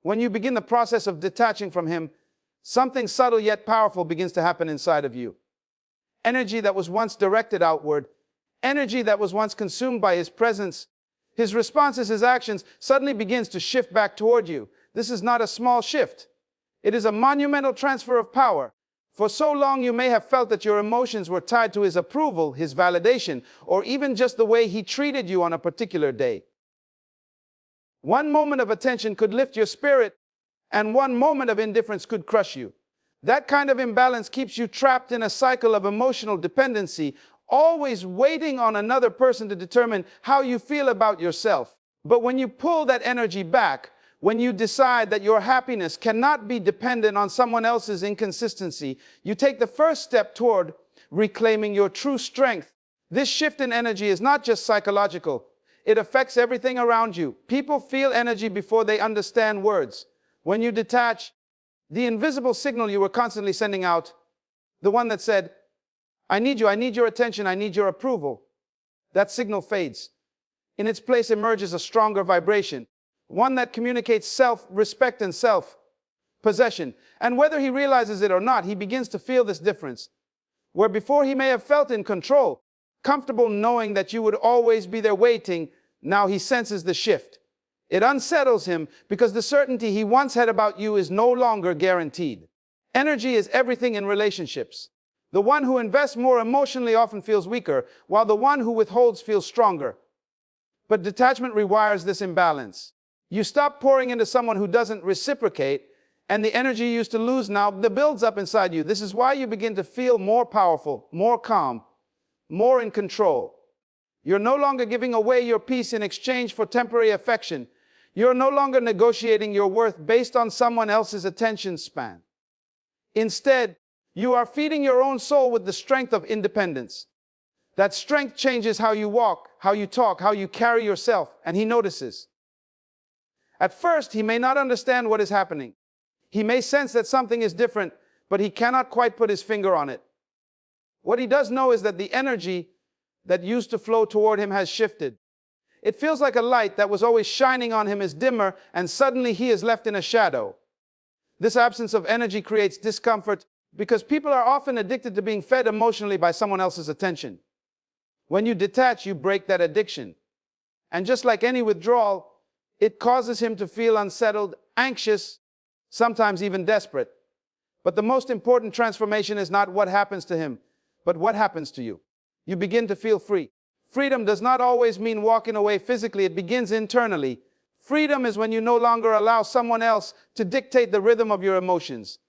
When you begin the process of detaching from him, something subtle yet powerful begins to happen inside of you. Energy that was once directed outward, energy that was once consumed by his presence, his responses, his actions, suddenly begins to shift back toward you. This is not a small shift. It is a monumental transfer of power. For so long you may have felt that your emotions were tied to his approval, his validation, or even just the way he treated you on a particular day. One moment of attention could lift your spirit, and one moment of indifference could crush you. That kind of imbalance keeps you trapped in a cycle of emotional dependency, always waiting on another person to determine how you feel about yourself. But when you pull that energy back, when you decide that your happiness cannot be dependent on someone else's inconsistency, you take the first step toward reclaiming your true strength. This shift in energy is not just psychological. It affects everything around you. People feel energy before they understand words. When you detach, the invisible signal you were constantly sending out, the one that said, I need you, I need your attention, I need your approval, that signal fades. In its place emerges a stronger vibration, one that communicates self-respect and self-possession. And whether he realizes it or not, he begins to feel this difference. Where before he may have felt in control, comfortable knowing that you would always be there waiting, now he senses the shift. It unsettles him because the certainty he once had about you is no longer guaranteed. Energy is everything in relationships. The one who invests more emotionally often feels weaker, while the one who withholds feels stronger. But detachment rewires this imbalance. You stop pouring into someone who doesn't reciprocate, and the energy you used to lose now builds up inside you. This is why you begin to feel more powerful, more calm, more in control. You're no longer giving away your peace in exchange for temporary affection. You're no longer negotiating your worth based on someone else's attention span. Instead, you are feeding your own soul with the strength of independence. That strength changes how you walk, how you talk, how you carry yourself, and he notices. At first, he may not understand what is happening. He may sense that something is different, but he cannot quite put his finger on it. What he does know is that the energy that used to flow toward him has shifted. It feels like a light that was always shining on him is dimmer, and suddenly he is left in a shadow. This absence of energy creates discomfort because people are often addicted to being fed emotionally by someone else's attention. When you detach, you break that addiction. And just like any withdrawal, it causes him to feel unsettled, anxious, sometimes even desperate. But the most important transformation is not what happens to him, but what happens to you. You begin to feel free. Freedom does not always mean walking away physically. It begins internally. Freedom is when you no longer allow someone else to dictate the rhythm of your emotions.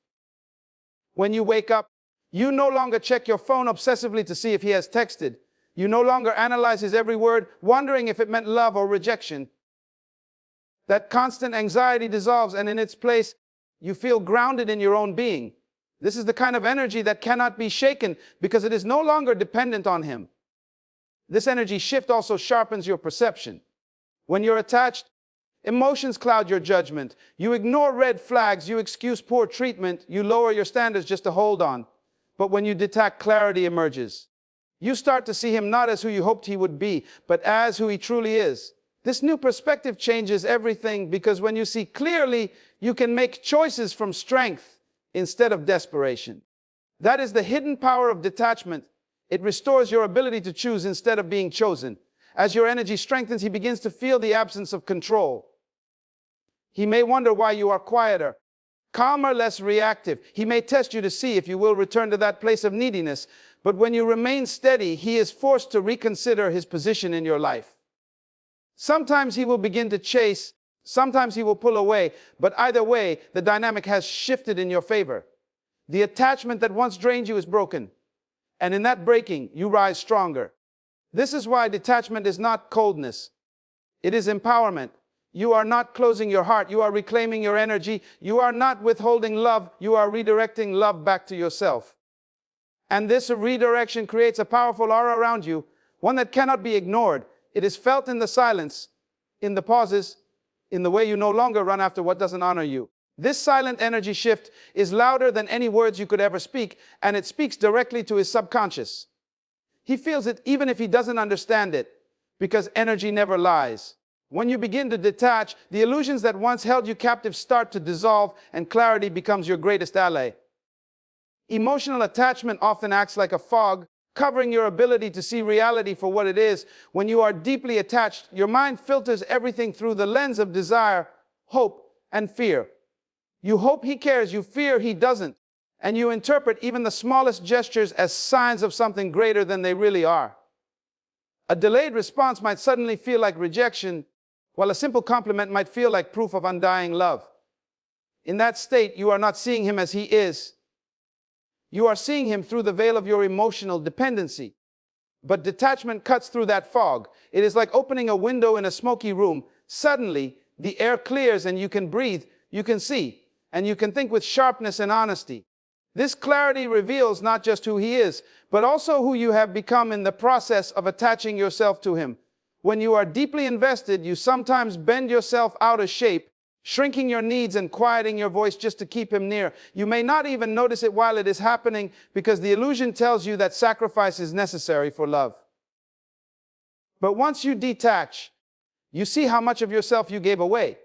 When you wake up, you no longer check your phone obsessively to see if he has texted. You no longer analyze his every word, wondering if it meant love or rejection. That constant anxiety dissolves, and in its place, you feel grounded in your own being. This is the kind of energy that cannot be shaken because it is no longer dependent on him. This energy shift also sharpens your perception. When you're attached, emotions cloud your judgment. You ignore red flags, you excuse poor treatment, you lower your standards just to hold on. But when you detach, clarity emerges. You start to see him not as who you hoped he would be, but as who he truly is. This new perspective changes everything because when you see clearly, you can make choices from strength instead of desperation. That is the hidden power of detachment. It restores your ability to choose instead of being chosen. As your energy strengthens, he begins to feel the absence of control. He may wonder why you are quieter, calmer, less reactive. He may test you to see if you will return to that place of neediness. But when you remain steady, he is forced to reconsider his position in your life. Sometimes he will begin to chase, sometimes he will pull away, but either way, the dynamic has shifted in your favor. The attachment that once drained you is broken, and in that breaking, you rise stronger. This is why detachment is not coldness. It is empowerment. You are not closing your heart. You are reclaiming your energy. You are not withholding love. You are redirecting love back to yourself. And this redirection creates a powerful aura around you, one that cannot be ignored. It is felt in the silence, in the pauses, in the way you no longer run after what doesn't honor you. This silent energy shift is louder than any words you could ever speak, and it speaks directly to his subconscious. He feels it even if he doesn't understand it, because energy never lies. When you begin to detach, the illusions that once held you captive start to dissolve, and clarity becomes your greatest ally. Emotional attachment often acts like a fog, covering your ability to see reality for what it is. When you are deeply attached, your mind filters everything through the lens of desire, hope, and fear. You hope he cares, you fear he doesn't, and you interpret even the smallest gestures as signs of something greater than they really are. A delayed response might suddenly feel like rejection, while a simple compliment might feel like proof of undying love. In that state, you are not seeing him as he is. You are seeing him through the veil of your emotional dependency. But detachment cuts through that fog. It is like opening a window in a smoky room. Suddenly, the air clears and you can breathe, you can see, and you can think with sharpness and honesty. This clarity reveals not just who he is, but also who you have become in the process of attaching yourself to him. When you are deeply invested, you sometimes bend yourself out of shape, shrinking your needs and quieting your voice just to keep him near. You may not even notice it while it is happening, because the illusion tells you that sacrifice is necessary for love. But once you detach, you see how much of yourself you gave away.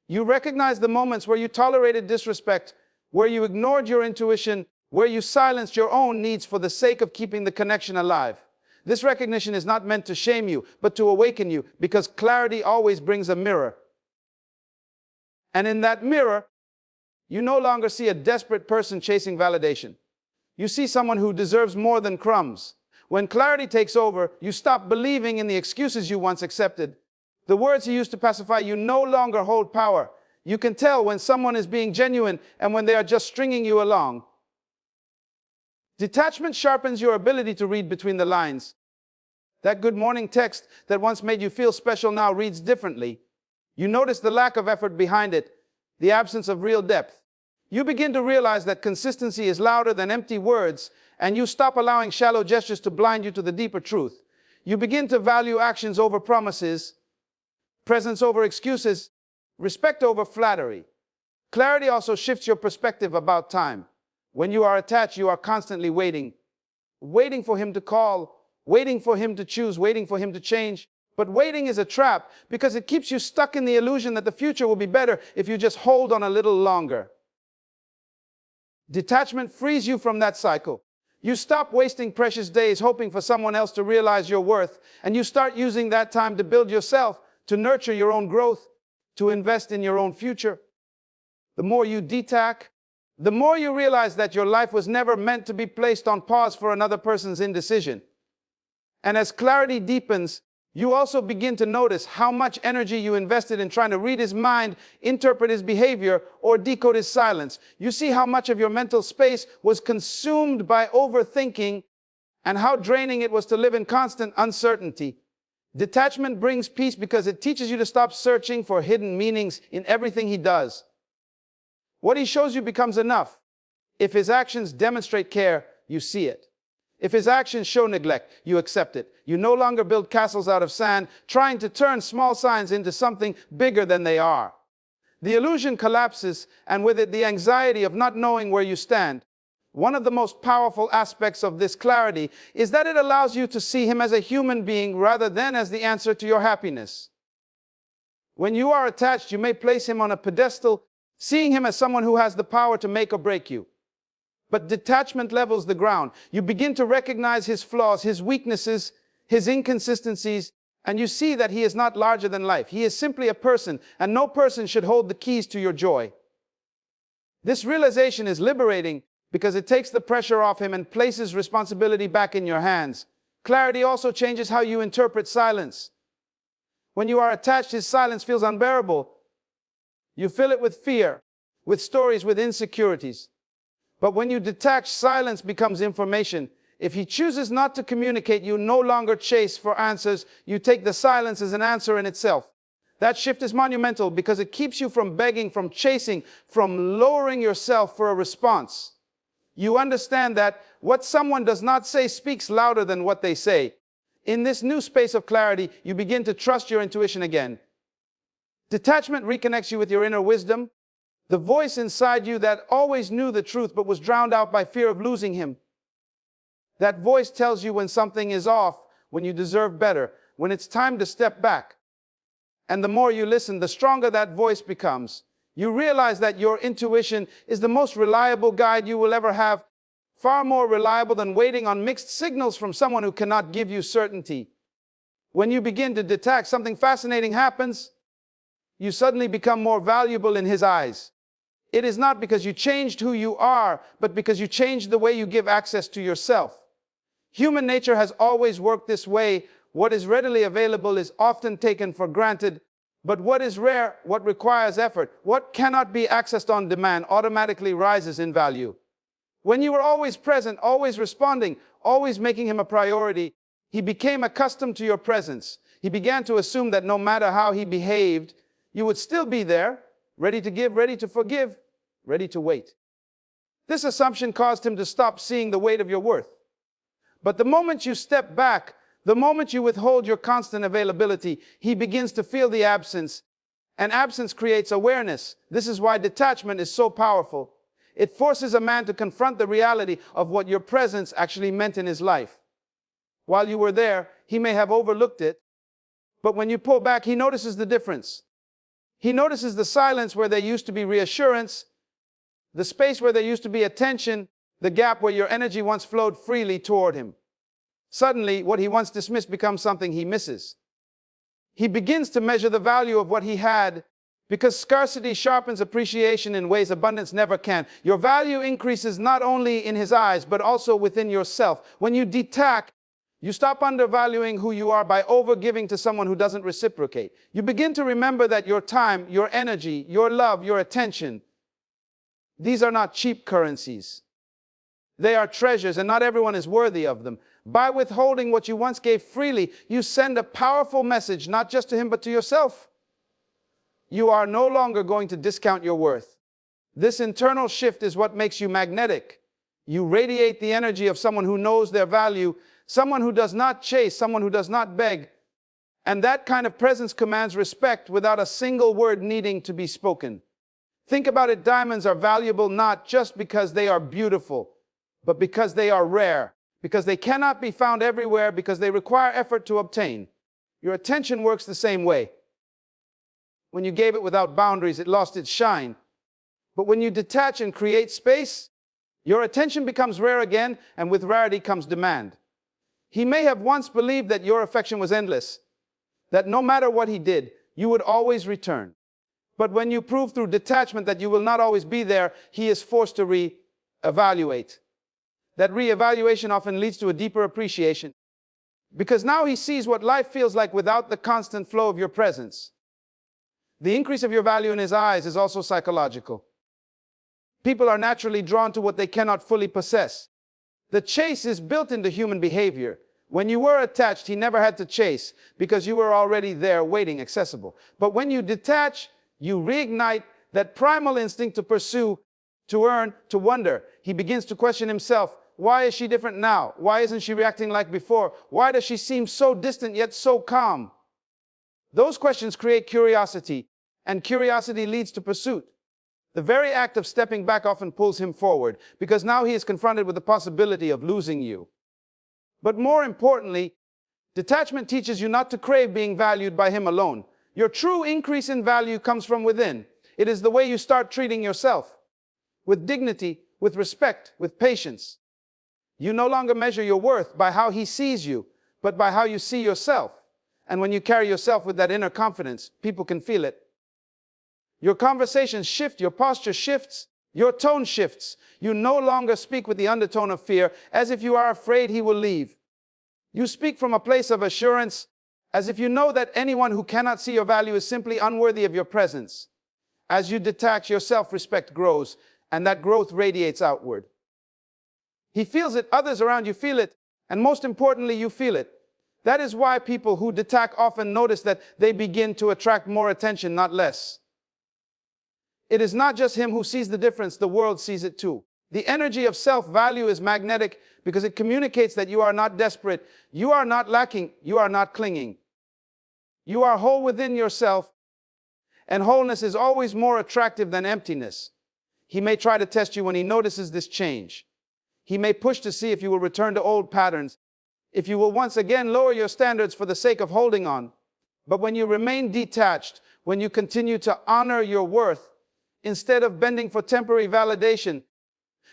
You recognize the moments where you tolerated disrespect, where you ignored your intuition, where you silenced your own needs for the sake of keeping the connection alive. This recognition is not meant to shame you, but to awaken you, because clarity always brings a mirror. And in that mirror, you no longer see a desperate person chasing validation. You see someone who deserves more than crumbs. When clarity takes over, you stop believing in the excuses you once accepted. The words you used to pacify you no longer hold power. You can tell when someone is being genuine and when they are just stringing you along. Detachment sharpens your ability to read between the lines. That good morning text that once made you feel special now reads differently. You notice the lack of effort behind it, the absence of real depth. You begin to realize that consistency is louder than empty words, and you stop allowing shallow gestures to blind you to the deeper truth. You begin to value actions over promises, presence over excuses, respect over flattery. Clarity also shifts your perspective about time. When you are attached, you are constantly waiting for him to call, waiting for him to choose, waiting for him to change. But waiting is a trap, because it keeps you stuck in the illusion that the future will be better if you just hold on a little longer. Detachment frees you from that cycle. You stop wasting precious days hoping for someone else to realize your worth, and you start using that time to build yourself, to nurture your own growth, to invest in your own future. The more you detach, the more you realize that your life was never meant to be placed on pause for another person's indecision. And as clarity deepens, you also begin to notice how much energy you invested in trying to read his mind, interpret his behavior, or decode his silence. You see how much of your mental space was consumed by overthinking, and how draining it was to live in constant uncertainty. Detachment brings peace because it teaches you to stop searching for hidden meanings in everything he does. What he shows you becomes enough. If his actions demonstrate care, you see it. If his actions show neglect, you accept it. You no longer build castles out of sand, trying to turn small signs into something bigger than they are. The illusion collapses, and with it the anxiety of not knowing where you stand. One of the most powerful aspects of this clarity is that it allows you to see him as a human being rather than as the answer to your happiness. When you are attached, you may place him on a pedestal, seeing him as someone who has the power to make or break you. But detachment levels the ground. You begin to recognize his flaws, his weaknesses, his inconsistencies, and you see that he is not larger than life. He is simply a person, and no person should hold the keys to your joy. This realization is liberating because it takes the pressure off him and places responsibility back in your hands. Clarity also changes how you interpret silence. When you are attached, his silence feels unbearable. You fill it with fear, with stories, with insecurities. But when you detach, silence becomes information. If he chooses not to communicate, you no longer chase for answers. You take the silence as an answer in itself. That shift is monumental because it keeps you from begging, from chasing, from lowering yourself for a response. You understand that what someone does not say speaks louder than what they say. In this new space of clarity, you begin to trust your intuition again. Detachment reconnects you with your inner wisdom, the voice inside you that always knew the truth but was drowned out by fear of losing him. That voice tells you when something is off, when you deserve better, when it's time to step back. And the more you listen, the stronger that voice becomes. You realize that your intuition is the most reliable guide you will ever have, far more reliable than waiting on mixed signals from someone who cannot give you certainty. When you begin to detach, something fascinating happens. You suddenly become more valuable in his eyes. It is not because you changed who you are, but because you changed the way you give access to yourself. Human nature has always worked this way. What is readily available is often taken for granted, but what is rare, what requires effort, what cannot be accessed on demand, automatically rises in value. When you were always present, always responding, always making him a priority, he became accustomed to your presence. He began to assume that no matter how he behaved, you would still be there, ready to give, ready to forgive, ready to wait. This assumption caused him to stop seeing the weight of your worth. But the moment you step back, the moment you withhold your constant availability, he begins to feel the absence, and absence creates awareness. This is why detachment is so powerful. It forces a man to confront the reality of what your presence actually meant in his life. While you were there, he may have overlooked it, but when you pull back, he notices the difference. He notices the silence where there used to be reassurance, the space where there used to be attention, the gap where your energy once flowed freely toward him. Suddenly, what he once dismissed becomes something he misses. He begins to measure the value of what he had, because scarcity sharpens appreciation in ways abundance never can. Your value increases not only in his eyes, but also within yourself. When you detach, you stop undervaluing who you are by overgiving to someone who doesn't reciprocate. You begin to remember that your time, your energy, your love, your attention, these are not cheap currencies. They are treasures, and not everyone is worthy of them. By withholding what you once gave freely, you send a powerful message, not just to him, but to yourself. You are no longer going to discount your worth. This internal shift is what makes you magnetic. You radiate the energy of someone who knows their value, someone who does not chase, someone who does not beg. And that kind of presence commands respect without a single word needing to be spoken. Think about it, diamonds are valuable not just because they are beautiful, but because they are rare, because they cannot be found everywhere, because they require effort to obtain. Your attention works the same way. When you gave it without boundaries, it lost its shine. But when you detach and create space, your attention becomes rare again, and with rarity comes demand. He may have once believed that your affection was endless, that no matter what he did, you would always return. But when you prove through detachment that you will not always be there, he is forced to re-evaluate. That re-evaluation often leads to a deeper appreciation, because now he sees what life feels like without the constant flow of your presence. The increase of your value in his eyes is also psychological. People are naturally drawn to what they cannot fully possess. The chase is built into human behavior. When you were attached, he never had to chase because you were already there waiting, accessible. But when you detach, you reignite that primal instinct to pursue, to earn, to wonder. He begins to question himself. Why is she different now? Why isn't she reacting like before? Why does she seem so distant yet so calm? Those questions create curiosity, and curiosity leads to pursuit. The very act of stepping back often pulls him forward, because now he is confronted with the possibility of losing you. But more importantly, detachment teaches you not to crave being valued by him alone. Your true increase in value comes from within. It is the way you start treating yourself, with dignity, with respect, with patience. You no longer measure your worth by how he sees you, but by how you see yourself. And when you carry yourself with that inner confidence, people can feel it. Your conversations shift, your posture shifts, your tone shifts. You no longer speak with the undertone of fear, as if you are afraid he will leave. You speak from a place of assurance, as if you know that anyone who cannot see your value is simply unworthy of your presence. As you detach, your self-respect grows, and that growth radiates outward. He feels it, others around you feel it, and most importantly, you feel it. That is why people who detach often notice that they begin to attract more attention, not less. It is not just him who sees the difference, the world sees it too. The energy of self-value is magnetic because it communicates that you are not desperate, you are not lacking, you are not clinging. You are whole within yourself, and wholeness is always more attractive than emptiness. He may try to test you when he notices this change. He may push to see if you will return to old patterns, if you will once again lower your standards for the sake of holding on. But when you remain detached, when you continue to honor your worth, instead of bending for temporary validation,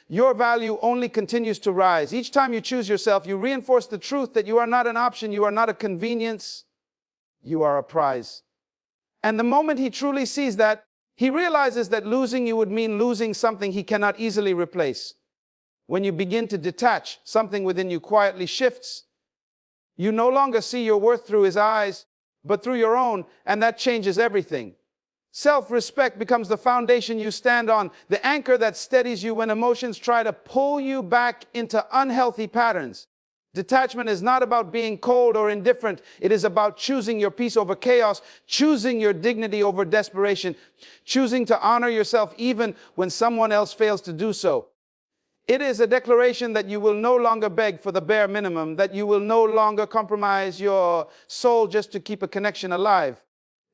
your value only continues to rise. Each time you choose yourself, you reinforce the truth that you are not an option, you are not a convenience, you are a prize. And the moment he truly sees that, he realizes that losing you would mean losing something he cannot easily replace. When you begin to detach, something within you quietly shifts. You no longer see your worth through his eyes, but through your own, and that changes everything. Self-respect becomes the foundation you stand on, the anchor that steadies you when emotions try to pull you back into unhealthy patterns. Detachment is not about being cold or indifferent. It is about choosing your peace over chaos, choosing your dignity over desperation, choosing to honor yourself even when someone else fails to do so. It is a declaration that you will no longer beg for the bare minimum, that you will no longer compromise your soul just to keep a connection alive.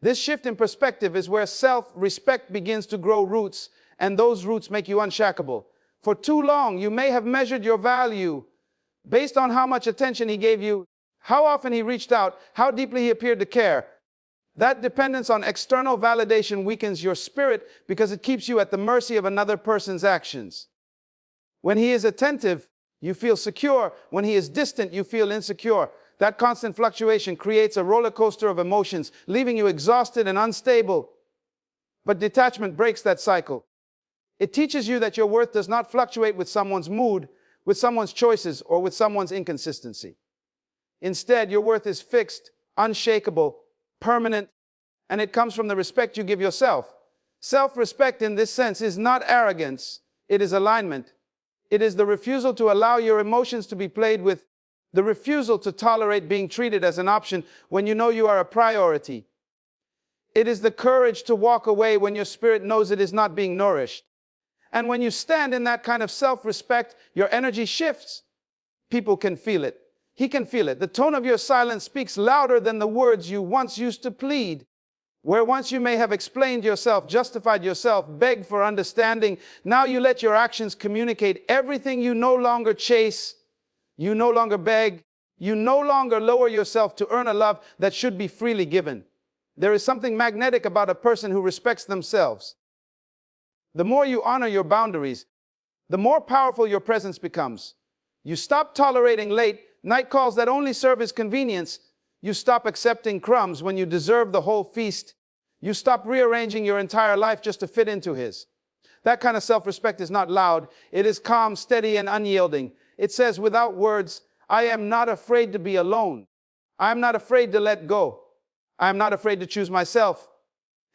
This shift in perspective is where self-respect begins to grow roots, and those roots make you unshackable. For too long, you may have measured your value based on how much attention he gave you, how often he reached out, how deeply he appeared to care. That dependence on external validation weakens your spirit because it keeps you at the mercy of another person's actions. When he is attentive, you feel secure. When he is distant, you feel insecure. That constant fluctuation creates a roller coaster of emotions, leaving you exhausted and unstable. But detachment breaks that cycle. It teaches you that your worth does not fluctuate with someone's mood, with someone's choices, or with someone's inconsistency. Instead, your worth is fixed, unshakable, permanent, and it comes from the respect you give yourself. Self-respect in this sense is not arrogance, it is alignment. It is the refusal to allow your emotions to be played with, the refusal to tolerate being treated as an option when you know you are a priority. It is the courage to walk away when your spirit knows it is not being nourished. And when you stand in that kind of self-respect, your energy shifts. People can feel it. He can feel it. The tone of your silence speaks louder than the words you once used to plead. Where once you may have explained yourself, justified yourself, begged for understanding, now you let your actions communicate everything. You no longer chase, you no longer beg, you no longer lower yourself to earn a love that should be freely given. There is something magnetic about a person who respects themselves. The more you honor your boundaries, the more powerful your presence becomes. You stop tolerating late night calls that only serve his convenience. You stop accepting crumbs when you deserve the whole feast. You stop rearranging your entire life just to fit into his. That kind of self-respect is not loud. It is calm, steady, and unyielding. It says without words, I am not afraid to be alone. I am not afraid to let go. I am not afraid to choose myself.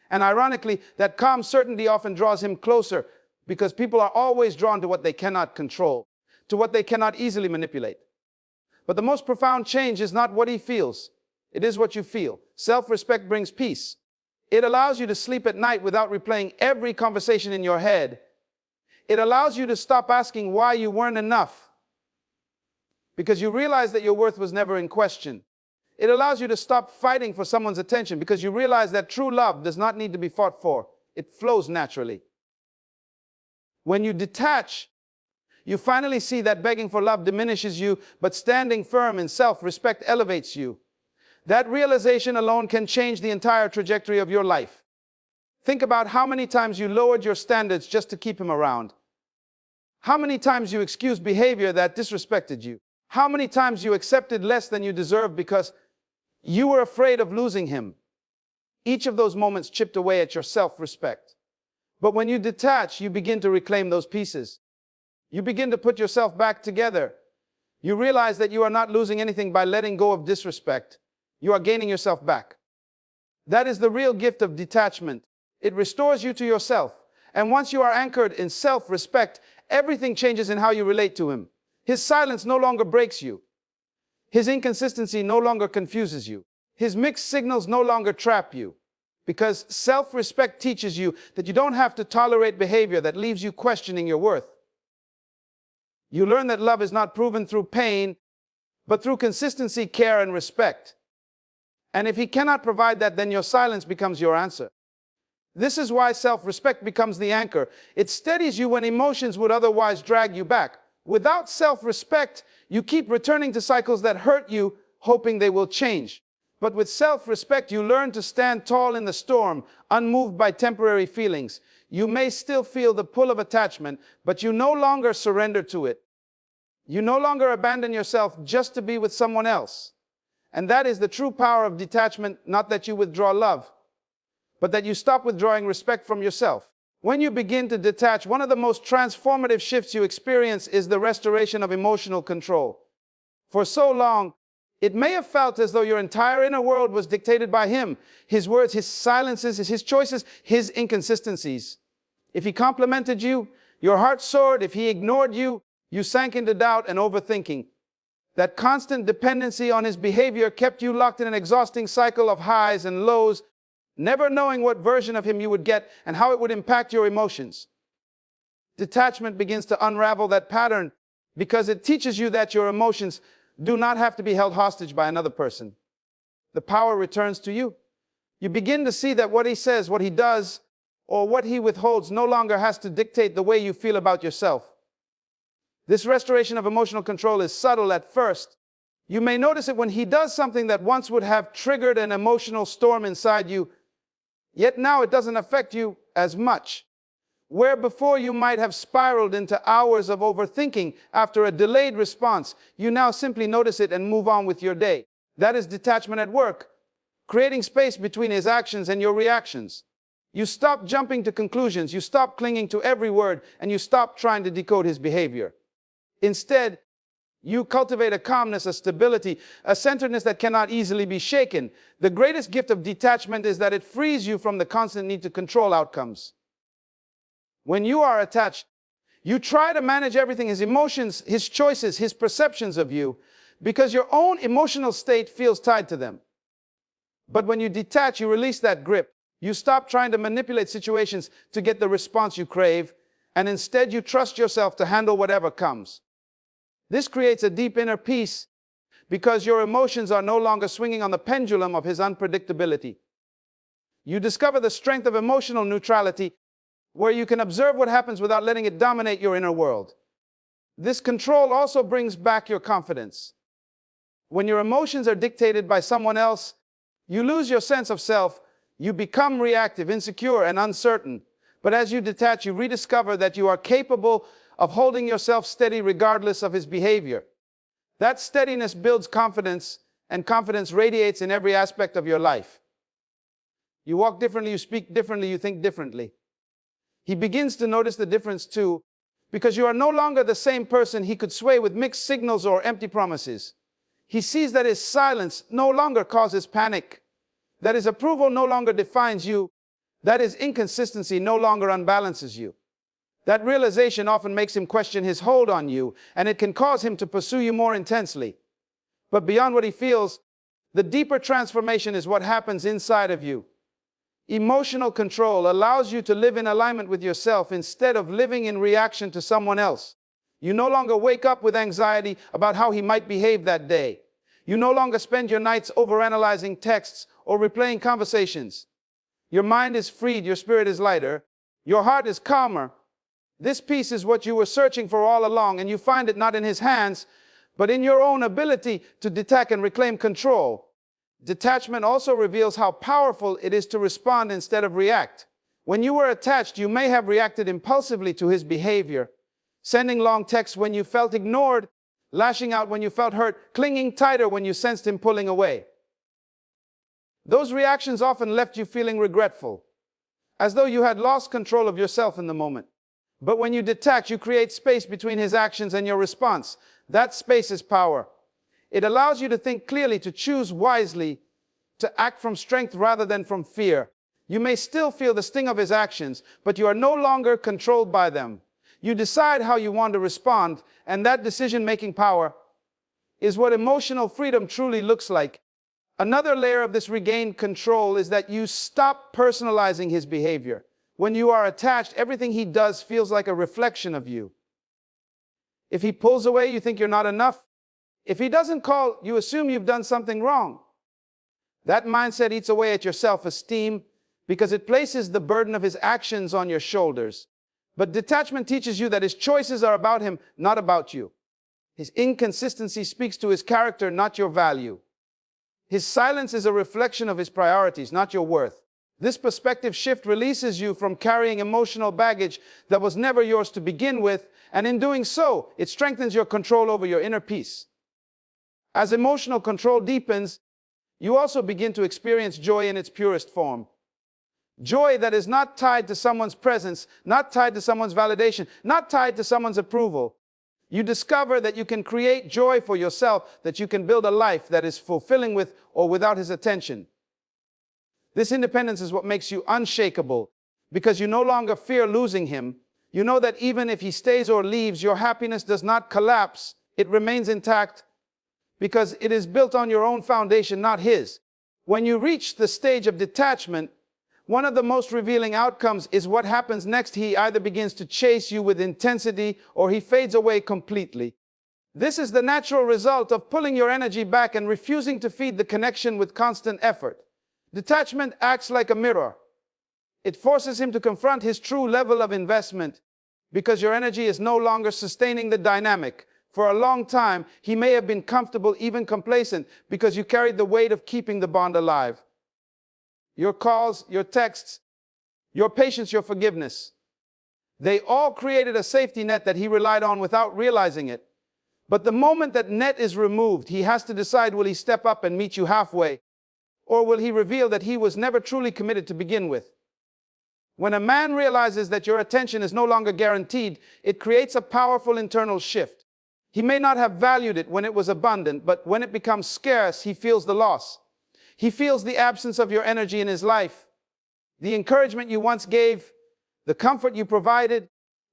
And ironically, that calm certainty often draws him closer because people are always drawn to what they cannot control, to what they cannot easily manipulate. But the most profound change is not what he feels. It is what you feel. Self-respect brings peace. It allows you to sleep at night without replaying every conversation in your head. It allows you to stop asking why you weren't enough, because you realize that your worth was never in question. It allows you to stop fighting for someone's attention because you realize that true love does not need to be fought for. It flows naturally. When you detach, you finally see that begging for love diminishes you, but standing firm in self-respect elevates you. That realization alone can change the entire trajectory of your life. Think about how many times you lowered your standards just to keep him around. How many times you excused behavior that disrespected you. How many times you accepted less than you deserved because you were afraid of losing him. Each of those moments chipped away at your self-respect. But when you detach, you begin to reclaim those pieces. You begin to put yourself back together. You realize that you are not losing anything by letting go of disrespect. You are gaining yourself back. That is the real gift of detachment. It restores you to yourself. And once you are anchored in self-respect, everything changes in how you relate to him. His silence no longer breaks you. His inconsistency no longer confuses you. His mixed signals no longer trap you. Because self-respect teaches you that you don't have to tolerate behavior that leaves you questioning your worth. You learn that love is not proven through pain, but through consistency, care, and respect. And if he cannot provide that, then your silence becomes your answer. This is why self-respect becomes the anchor. It steadies you when emotions would otherwise drag you back. Without self-respect, you keep returning to cycles that hurt you, hoping they will change. But with self-respect, you learn to stand tall in the storm, unmoved by temporary feelings. You may still feel the pull of attachment, but you no longer surrender to it. You no longer abandon yourself just to be with someone else. And that is the true power of detachment, not that you withdraw love, but that you stop withdrawing respect from yourself. When you begin to detach, one of the most transformative shifts you experience is the restoration of emotional control. For so long, it may have felt as though your entire inner world was dictated by him, his words, his silences, his choices, his inconsistencies. If he complimented you, your heart soared. If he ignored you, you sank into doubt and overthinking. That constant dependency on his behavior kept you locked in an exhausting cycle of highs and lows, never knowing what version of him you would get and how it would impact your emotions. Detachment begins to unravel that pattern because it teaches you that your emotions do not have to be held hostage by another person. The power returns to you. You begin to see that what he says, what he does, or what he withholds no longer has to dictate the way you feel about yourself. This restoration of emotional control is subtle at first. You may notice it when he does something that once would have triggered an emotional storm inside you, yet now it doesn't affect you as much. Where before you might have spiraled into hours of overthinking after a delayed response, you now simply notice it and move on with your day. That is detachment at work, creating space between his actions and your reactions. You stop jumping to conclusions, you stop clinging to every word, and you stop trying to decode his behavior. Instead, you cultivate a calmness, a stability, a centeredness that cannot easily be shaken. The greatest gift of detachment is that it frees you from the constant need to control outcomes. When you are attached, you try to manage everything, his emotions, his choices, his perceptions of you, because your own emotional state feels tied to them. But when you detach, you release that grip. You stop trying to manipulate situations to get the response you crave, and instead you trust yourself to handle whatever comes. This creates a deep inner peace because your emotions are no longer swinging on the pendulum of his unpredictability. You discover the strength of emotional neutrality, where you can observe what happens without letting it dominate your inner world. This control also brings back your confidence. When your emotions are dictated by someone else, you lose your sense of self, you become reactive, insecure, and uncertain. But as you detach, you rediscover that you are capable of holding yourself steady regardless of his behavior. That steadiness builds confidence, and confidence radiates in every aspect of your life. You walk differently, you speak differently, you think differently. He begins to notice the difference too, because you are no longer the same person he could sway with mixed signals or empty promises. He sees that his silence no longer causes panic, that his approval no longer defines you, that his inconsistency no longer unbalances you. That realization often makes him question his hold on you, and it can cause him to pursue you more intensely. But beyond what he feels, the deeper transformation is what happens inside of you. Emotional control allows you to live in alignment with yourself instead of living in reaction to someone else. You no longer wake up with anxiety about how he might behave that day. You no longer spend your nights overanalyzing texts or replaying conversations. Your mind is freed, your spirit is lighter, your heart is calmer. This peace is what you were searching for all along, and you find it not in his hands, but in your own ability to detach and reclaim control. Detachment also reveals how powerful it is to respond instead of react. When you were attached, you may have reacted impulsively to his behavior, sending long texts when you felt ignored, lashing out when you felt hurt, clinging tighter when you sensed him pulling away. Those reactions often left you feeling regretful, as though you had lost control of yourself in the moment. But when you detach, you create space between his actions and your response. That space is power. It allows you to think clearly, to choose wisely, to act from strength rather than from fear. You may still feel the sting of his actions, but you are no longer controlled by them. You decide how you want to respond, and that decision-making power is what emotional freedom truly looks like. Another layer of this regained control is that you stop personalizing his behavior. When you are attached, everything he does feels like a reflection of you. If he pulls away, you think you're not enough. If he doesn't call, you assume you've done something wrong. That mindset eats away at your self-esteem because it places the burden of his actions on your shoulders. But detachment teaches you that his choices are about him, not about you. His inconsistency speaks to his character, not your value. His silence is a reflection of his priorities, not your worth. This perspective shift releases you from carrying emotional baggage that was never yours to begin with, and in doing so, it strengthens your control over your inner peace. As emotional control deepens, you also begin to experience joy in its purest form. Joy that is not tied to someone's presence, not tied to someone's validation, not tied to someone's approval. You discover that you can create joy for yourself, that you can build a life that is fulfilling with or without his attention. This independence is what makes you unshakable, because you no longer fear losing him. You know that even if he stays or leaves, your happiness does not collapse. It remains intact because it is built on your own foundation, not his. When you reach the stage of detachment, one of the most revealing outcomes is what happens next. He either begins to chase you with intensity or he fades away completely. This is the natural result of pulling your energy back and refusing to feed the connection with constant effort. Detachment acts like a mirror. It forces him to confront his true level of investment because your energy is no longer sustaining the dynamic. For a long time, he may have been comfortable, even complacent, because you carried the weight of keeping the bond alive. Your calls, your texts, your patience, your forgiveness. They all created a safety net that he relied on without realizing it. But the moment that net is removed, he has to decide, will he step up and meet you halfway? Or will he reveal that he was never truly committed to begin with? When a man realizes that your attention is no longer guaranteed, it creates a powerful internal shift. He may not have valued it when it was abundant, but when it becomes scarce, he feels the loss. He feels the absence of your energy in his life, the encouragement you once gave, the comfort you provided,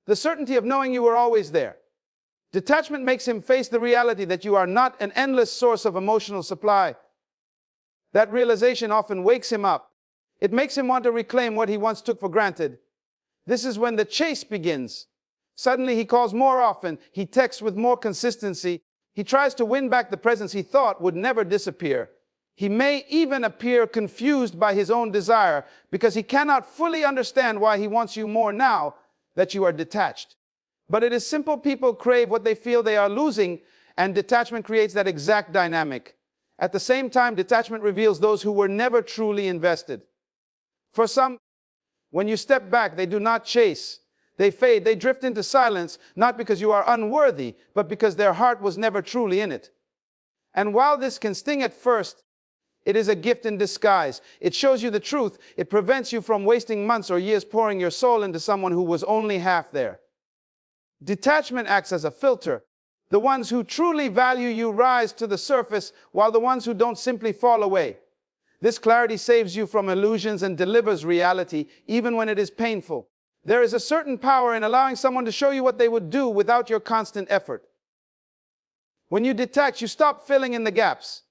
the certainty of knowing you were always there. Detachment makes him face the reality that you are not an endless source of emotional supply. That realization often wakes him up. It makes him want to reclaim what he once took for granted. This is when the chase begins. Suddenly he calls more often, he texts with more consistency, he tries to win back the presence he thought would never disappear. He may even appear confused by his own desire because he cannot fully understand why he wants you more now that you are detached. But it is simple. People crave what they feel they are losing, and detachment creates that exact dynamic. At the same time, detachment reveals those who were never truly invested. For some, when you step back, they do not chase. They fade, they drift into silence, not because you are unworthy, but because their heart was never truly in it. And while this can sting at first, it is a gift in disguise. It shows you the truth. It prevents you from wasting months or years pouring your soul into someone who was only half there. Detachment acts as a filter. The ones who truly value you rise to the surface, while the ones who don't simply fall away. This clarity saves you from illusions and delivers reality, even when it is painful. There is a certain power in allowing someone to show you what they would do without your constant effort. When you detach, you stop filling in the gaps.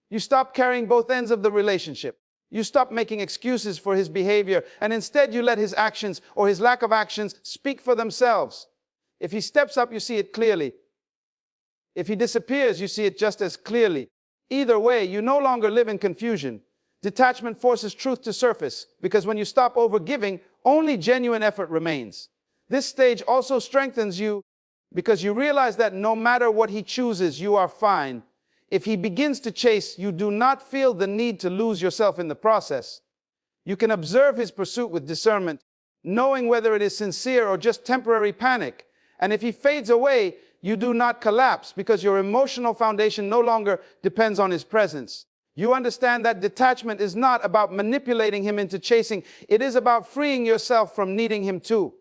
You stop carrying both ends of the relationship. You stop making excuses for his behavior, and instead you let his actions or his lack of actions speak for themselves. If he steps up, you see it clearly. If he disappears, you see it just as clearly. Either way, you no longer live in confusion. Detachment forces truth to surface, because when you stop overgiving, only genuine effort remains. This stage also strengthens you because you realize that no matter what he chooses, you are fine. If he begins to chase, you do not feel the need to lose yourself in the process. You can observe his pursuit with discernment, knowing whether it is sincere or just temporary panic. And if he fades away, you do not collapse because your emotional foundation no longer depends on his presence. You understand that detachment is not about manipulating him into chasing. It is about freeing yourself from needing him too.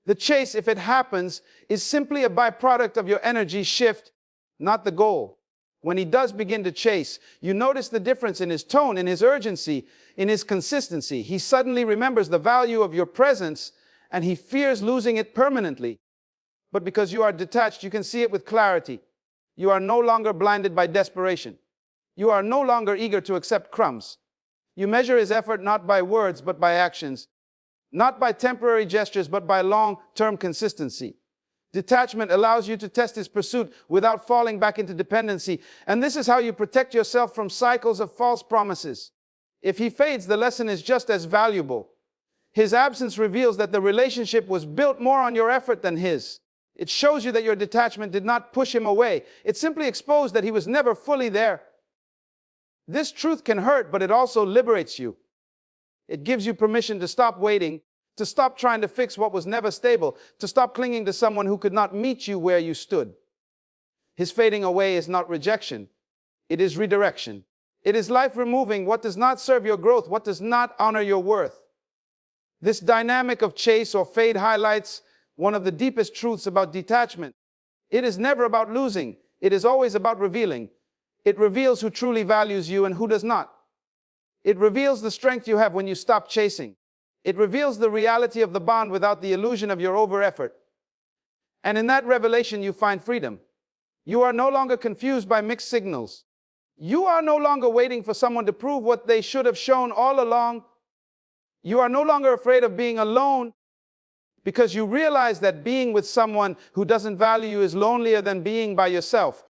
The chase, if it happens, is simply a byproduct of your energy shift, not the goal. When he does begin to chase, you notice the difference in his tone, in his urgency, in his consistency. He suddenly remembers the value of your presence, and he fears losing it permanently. But because you are detached, you can see it with clarity. You are no longer blinded by desperation. You are no longer eager to accept crumbs. You measure his effort not by words, but by actions. Not by temporary gestures, but by long-term consistency. Detachment allows you to test his pursuit without falling back into dependency. And this is how you protect yourself from cycles of false promises. If he fades, the lesson is just as valuable. His absence reveals that the relationship was built more on your effort than his. It shows you that your detachment did not push him away. It simply exposed that he was never fully there. This truth can hurt, but it also liberates you. It gives you permission to stop waiting, to stop trying to fix what was never stable, to stop clinging to someone who could not meet you where you stood. His fading away is not rejection. It is redirection. It is life removing what does not serve your growth, what does not honor your worth. This dynamic of chase or fade highlights one of the deepest truths about detachment. It is never about losing. It is always about revealing. It reveals who truly values you and who does not. It reveals the strength you have when you stop chasing. It reveals the reality of the bond without the illusion of your over-effort. And in that revelation, you find freedom. You are no longer confused by mixed signals. You are no longer waiting for someone to prove what they should have shown all along. You are no longer afraid of being alone because you realize that being with someone who doesn't value you is lonelier than being by yourself.